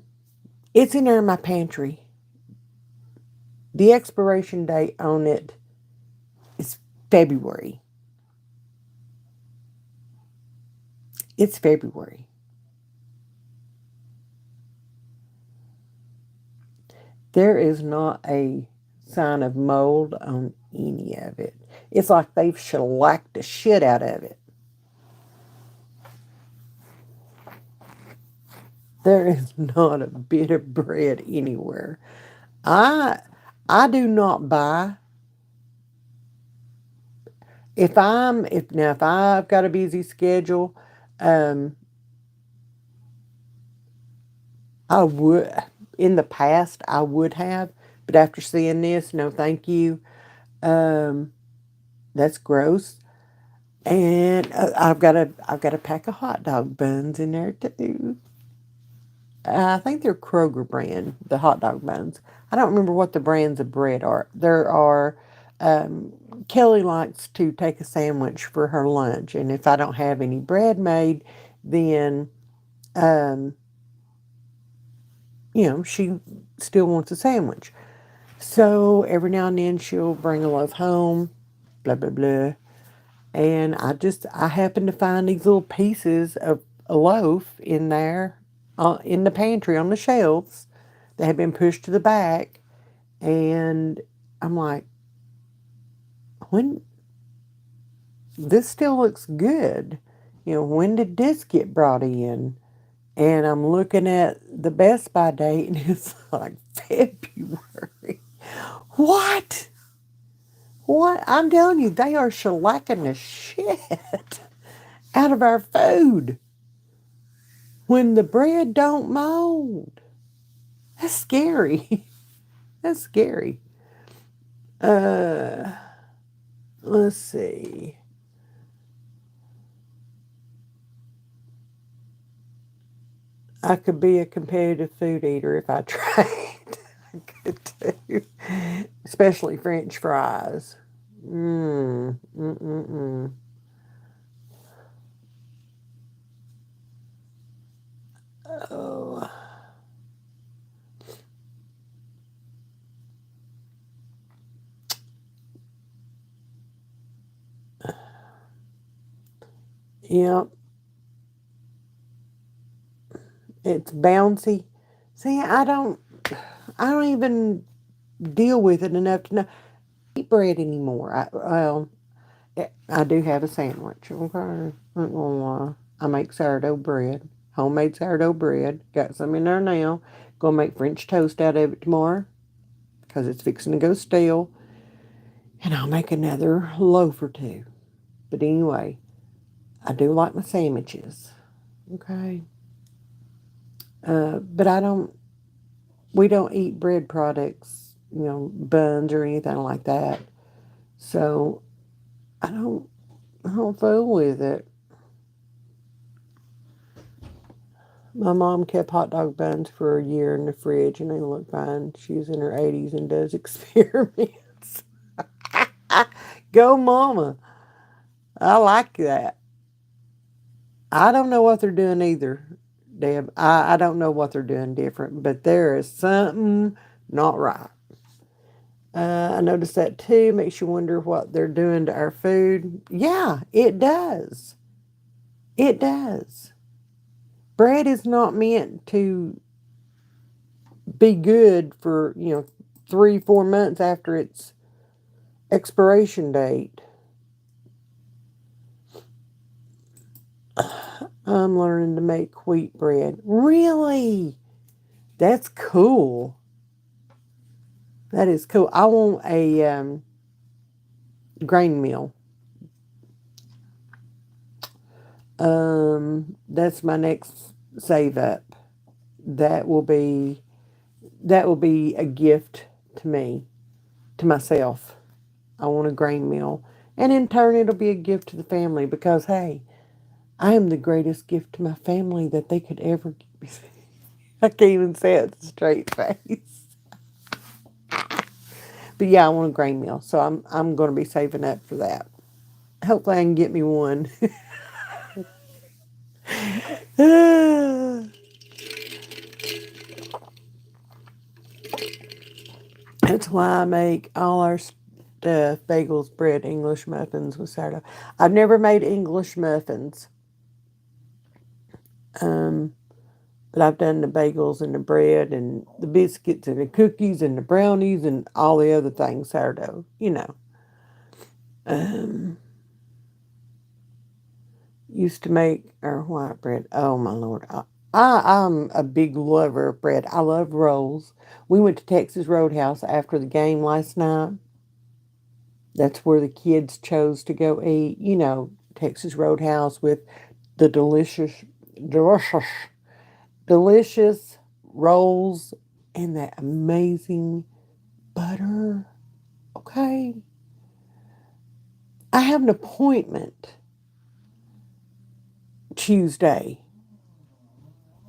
it's in there in my pantry. The expiration date on it is February. It's February. There is not a sign of mold on any of it. It's like they've shellacked the shit out of it. There is not a bit of bread anywhere. I I do not buy if I've got a busy schedule, um, I would in the past I would have, but after seeing this, no, thank you. Um, that's gross. And I've got a pack of hot dog buns in there too. I think they're Kroger brand, the hot dog buns. I don't remember what the brands of bread are. There are, um, Kelly likes to take a sandwich for her lunch, and if I don't have any bread made, then, um, she still wants a sandwich. So every now and then she'll bring a loaf home, blah, blah, blah. And I happen to find these little pieces of a loaf in there, in the pantry on the shelves that had been pushed to the back. And I'm like, when this still looks good, when did this get brought in? And I'm looking at the Best By date and it's like February. What? What? I'm telling you, they are shellacking the shit out of our food when the bread don't mold. That's scary. That's scary. Uh, let's see. I could be a competitive food eater if I tried. I could too. Especially French fries. Mm, mm, mm, mm. Oh, yeah, it's bouncy. See, I don't. I don't even deal with it enough to know eat bread anymore. I do have a sandwich. Okay, I'm not gonna lie. I make sourdough bread, homemade sourdough bread. Got some in there now. Gonna make French toast out of it tomorrow because it's fixing to go stale, and I'll make another loaf or two. But anyway, I do like my sandwiches. Okay, but I don't. We don't eat bread products, buns or anything like that. So I don't. I don't fool with it. My mom kept hot dog buns for a year in the fridge and they look fine. She's in her 80s and does experiments. Go, mama. I like that. I don't know what they're doing either, Deb. I don't know what they're doing different, but there is something not right. I noticed that too. Makes you wonder what they're doing to our food. Yeah, it does. It does. Bread is not meant to be good for, 3, 4 months after its expiration date. I'm learning to make wheat bread. Really? That's cool. That is cool. I want a grain mill. That's my next save up. That will be a gift to me, to myself. I want a grain mill. And in turn it'll be a gift to the family because hey, I am the greatest gift to my family that they could ever give me. I can't even say it with a straight face. But yeah, I want a grain mill, so I'm going to be saving up for that. Hopefully, I can get me one. That's why I make all our stuff: bagels, bread, English muffins with sourdough. I've never made English muffins, um, but I've done the bagels and the bread and the biscuits and the cookies and the brownies and all the other things sourdough. Um, used to make our white bread. Oh my lord. I'm a big lover of bread. I love rolls. We went to Texas Roadhouse after the game last night. That's where the kids chose to go eat. Texas Roadhouse with the delicious, delicious rolls and that amazing butter. Okay. I have an appointment Tuesday.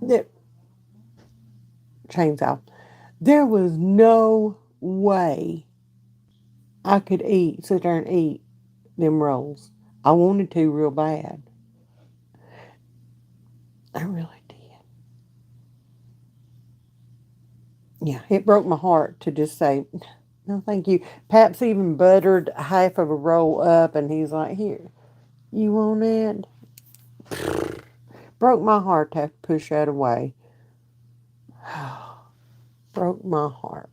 That chainsaw. There was no way I could sit there and eat them rolls. I wanted to real bad. I really did. Yeah, it broke my heart to just say, no, thank you. Paps even buttered half of a roll up, and he's like, here, you want it? Broke my heart to have to push that away. Broke my heart.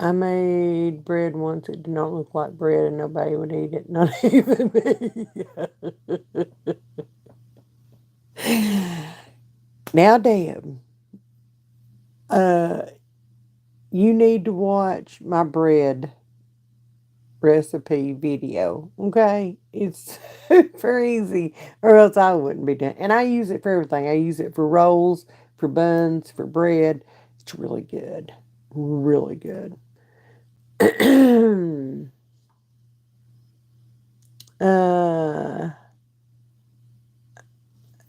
I made bread once. It did not look like bread, and nobody would eat it. Not even me. Now, Deb, uh, you need to watch my bread recipe video. Okay, it's super easy, or else I wouldn't be doing. And I use it for everything. I use it for rolls, for buns, for bread. It's really good, really good. uh,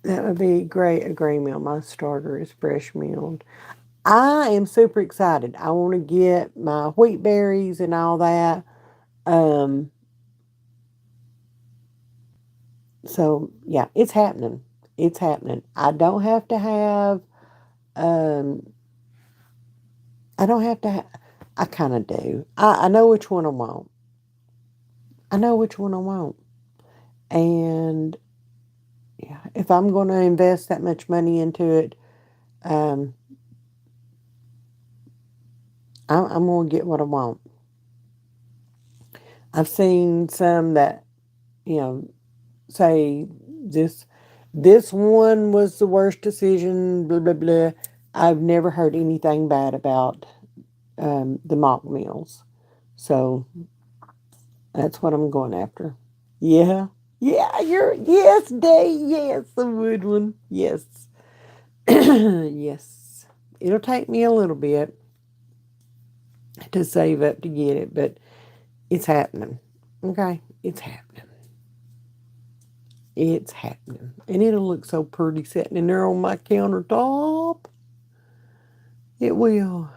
that would be great. A grain mill. My starter is fresh milled. I am super excited. I want to get my wheat berries and all that. Um, so yeah, it's happening. It's happening. Um, I don't have to. I kind of do. I know which one I want. I know which one I want, and Yeah, if I'm going to invest that much money into it, um, I'm going to get what I want. I've seen some that, you know, say this this one was the worst decision, blah blah blah. I've never heard anything bad about the mock meals, so that's what I'm going after. Yeah, yeah, you're yes, Day, yes, the wood one, yes, yes. It'll take me a little bit to save up to get it, but it's happening. Okay, it's happening. It's happening. And it'll look so pretty sitting in there on my countertop. It will.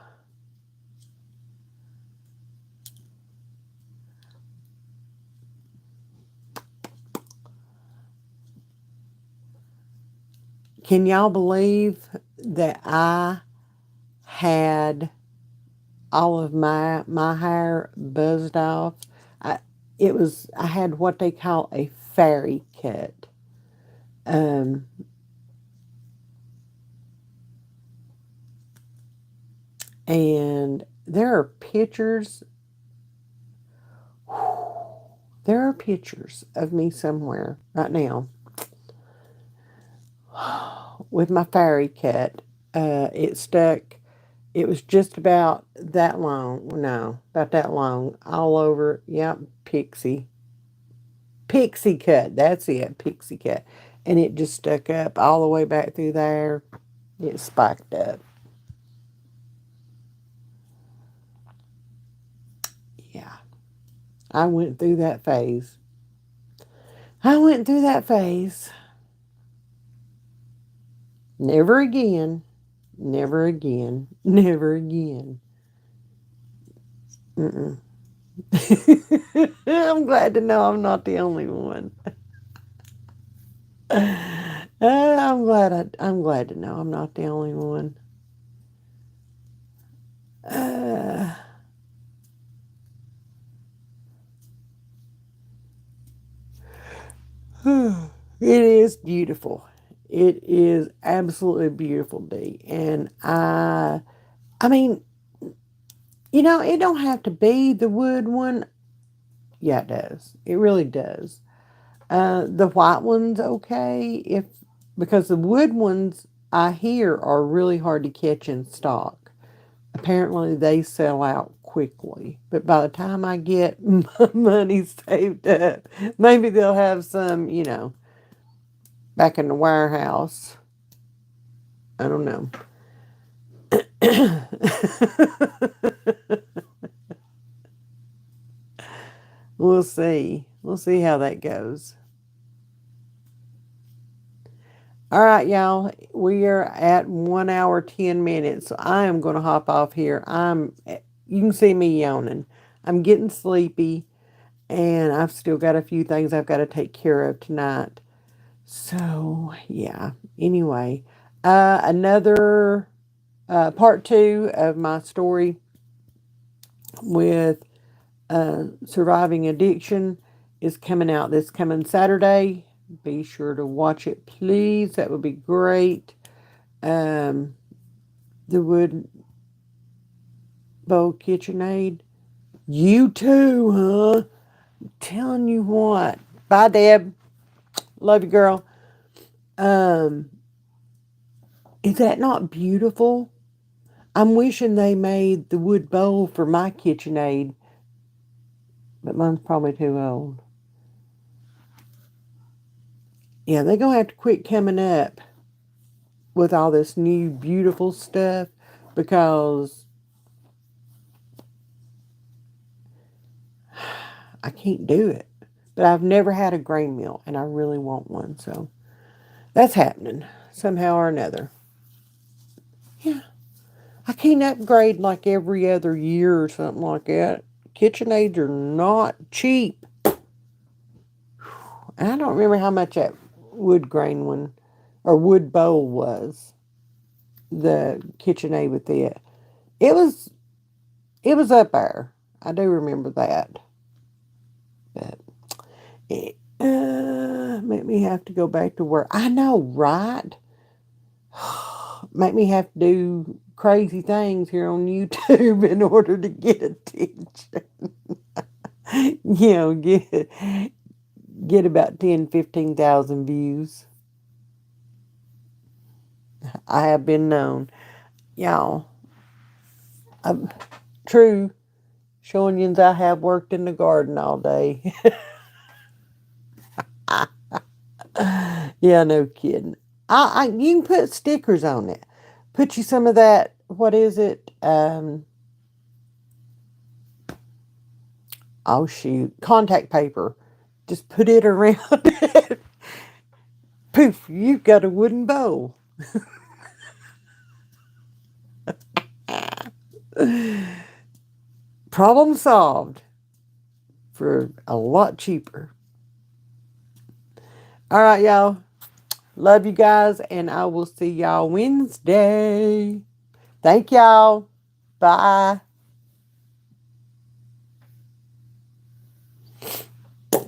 Can y'all believe that I had all of my hair buzzed off? I I had what they call a fairy cut. Um and there are pictures there are pictures of me somewhere right now with my fairy cut. It stuck. It was just about that long. No, about that long. All over. Yep, pixie. Pixie cut. That's it. Pixie cut. And it just stuck up all the way back through there. It spiked up. Yeah. I went through that phase. I went through that phase. Never again. Never again. Never again. Mm-mm. I'm glad to know I'm not the only one. I'm glad to know I'm not the only one. Uh, it is beautiful. It is absolutely beautiful, Dee. And I mean, it don't have to be the wood one. Yeah, it does. It really does. The white one's okay if because the wood ones I hear are really hard to catch in stock. Apparently they sell out quickly. But by the time I get my money saved up, maybe they'll have some, back in the warehouse. I don't know. We'll see. We'll see how that goes. All right, y'all. We are at 1 hour 10 minutes. So I am going to hop off here. You can see me yawning. I'm getting sleepy, and I've still got a few things I've got to take care of tonight. So yeah. Anyway, another part two of my story with surviving addiction is coming out this coming Saturday. Be sure to watch it, please. That would be great. Um, the Wood Bowl KitchenAid. You too, huh? Telling you what. Bye, Deb. Love you, girl. Um, is that not beautiful? I'm wishing they made the wood bowl for my KitchenAid, but mine's probably too old. Yeah, they're going to have to quit coming up with all this new beautiful stuff because I can't do it. But I've never had a grain mill and I really want one. So that's happening somehow or another. Yeah. I can't upgrade like every other year or something like that. KitchenAids are not cheap. And I don't remember how much that wood grain one or wood bowl was. The KitchenAid with it. It was it was up there. I do remember that. But Make me have to go back to work. I know, right? Make me have to do crazy things here on YouTube in order to get attention. Get about 10, 15,000 views. I have been known. Y'all, true, showing you I have worked in the garden all day. Yeah, no kidding. You can put stickers on it. Put you some of that, what is it? Oh shoot, contact paper. Just put it around it. Poof, you've got a wooden bowl. Problem solved for a lot cheaper. All right, y'all. Love you guys, and I will see y'all Wednesday. Thank y'all. Bye.